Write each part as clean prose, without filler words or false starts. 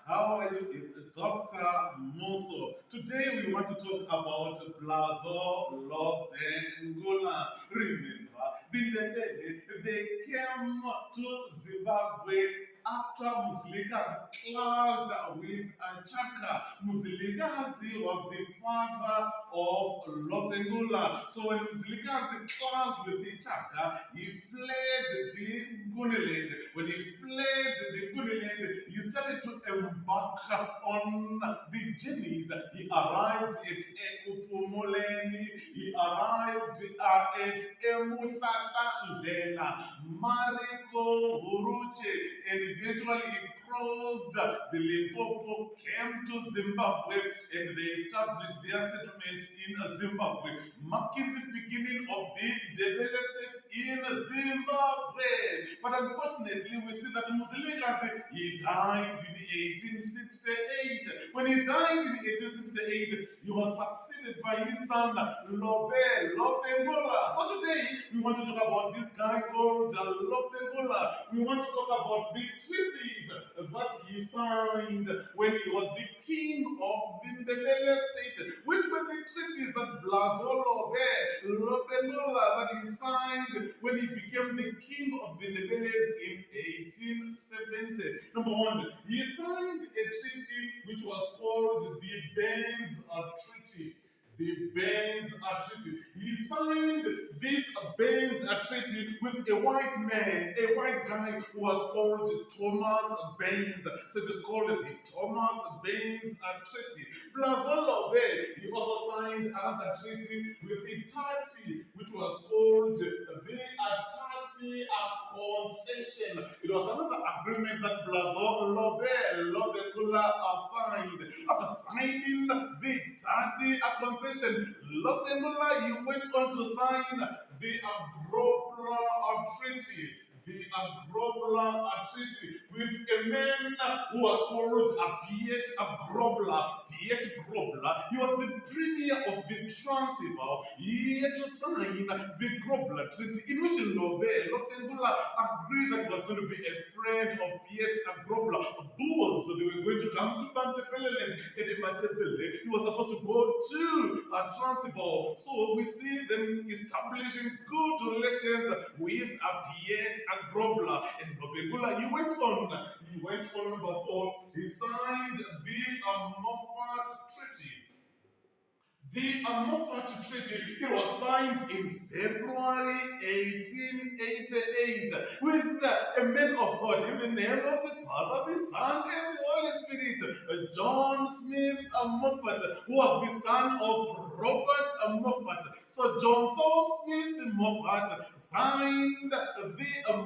How are you? It's Dr. MUSO. Today we want to talk about Blazo Lobengula. Remember, they came to Zimbabwe after Mzilikazi clashed with Chaka. Mzilikazi was the father of Lobengula. So when Mzilikazi clashed with the Chaka, he fled the Nguniland. When he fled the Nguniland, he started to embark on the journeys. He arrived at Ekupumuleni, he arrived at Emuhlahla Ndlela, Mariko, Huruche, and eventually he crossed the Limpopo, came to Zimbabwe, and they established their settlement in Zimbabwe, marking the beginning of the Ndebele state in Zimbabwe. But unfortunately, we see that Mzilikazi, he died in 1868. When he died in 1868, he was succeeded by his son Lobengula. So today, we want to talk about this guy called Lobengula. We want to talk about the treaties that he signed when he was the king of the Ndebele state, which were the treaties that Blazo Lobengula that he signed when he became the king of the Ndebeles in 1870. Number one, he signed a treaty which was called the Benz Treaty. The Benz Treaty. He signed this Benz Treaty with a white man, a white guy who was called Thomas Benz. So it is called the Thomas Benz Treaty. Blazo he also signed another treaty with the Tati, which was called the Tati Concession. It was another agreement that Blazo Lobengula signed. After signing the Tati Concession, Lobengula, he went on to sign the Agrobla Treaty. The Agrobla Treaty with a man who was called Piet Grobler. Piet Grobler, he was the premier of the Transvaal. He had to sign the Grobler Treaty, in which Lobengula agreed that he was going to be a friend of Piet Grobler. Both they were going to come to Bantebeleland and Matebele. He was supposed to go to Transvaal. So we see them establishing good relations with Piet Grobler and Lobengula. He went on number 4. He signed the Moffat Treaty. The Moffat Treaty, it was signed in February 1888 with a man of God in the name of the Father, the Son, and the Holy Spirit, John Smith Moffat, who was the son of Robert Moffat. So John Smith Moffat signed the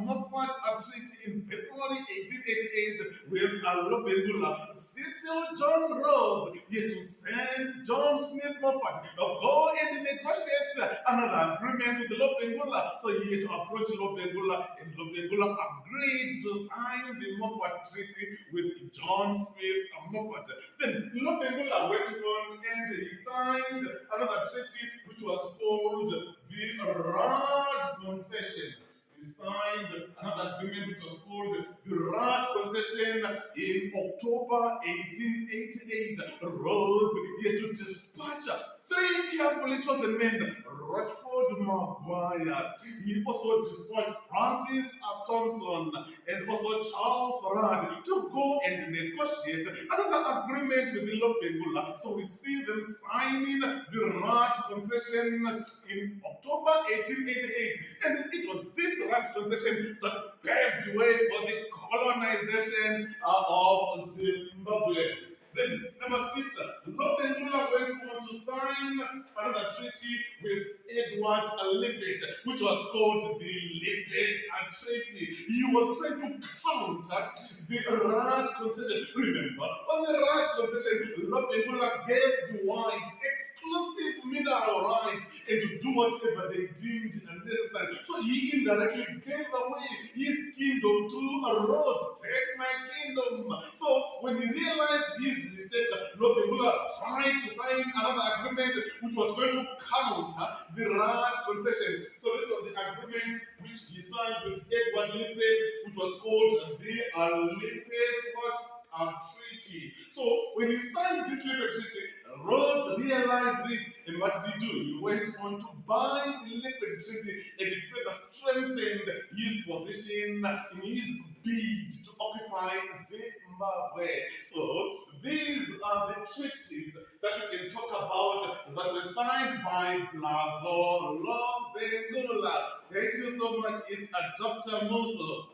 Moffat Treaty in February 1888 with Lobengula. Cecil John Rose, he had to send John Smith Moffat go and negotiate another agreement with Lobengula. So he had to approach Lobengula, and Lobengula agreed to sign the Moffat Treaty with John Smith Moffat. Then Lobengula went on and he signed another treaty which was called the Rad Concession. He signed another agreement which was called the Rad Concession in October 1888. Rhodes, he had to dispatch 3 carefully chosen men, Rochford Maguire. He also dispatched Francis Thompson and also Charles Rad to go and negotiate another agreement with the Lobengula. So we see them signing the Rad Concession in October 1888. And it was this Rad Concession that paved way for the colonization of Zimbabwe. Then, number 6, Lobengula went on to sign another treaty with Edward Lippert, which was called the Lippert Treaty. He was trying to counter the Rad Concession. Remember, on the Rad Concession, Lobengula gave the whites exclusive mineral rights and to do whatever they deemed necessary. So he indirectly gave away his kingdom to Rhodes. Take my kingdom. So when he realized his mistake, Lobengula tried to sign another agreement which was going to counter the Rad Concession. So this was the agreement which he signed with Edward Lippert, which was called the Lippert treaty. So when he signed this Lippe Treaty, Rhodes realized this, and what did he do? He went on to bind the Lippe Treaty, and it further strengthened his position in his bid to occupy Zimbabwe. So these are the treaties that we can talk about that were signed by Blazo Lobengula. Thank you so much. It's a Dr. MUSO.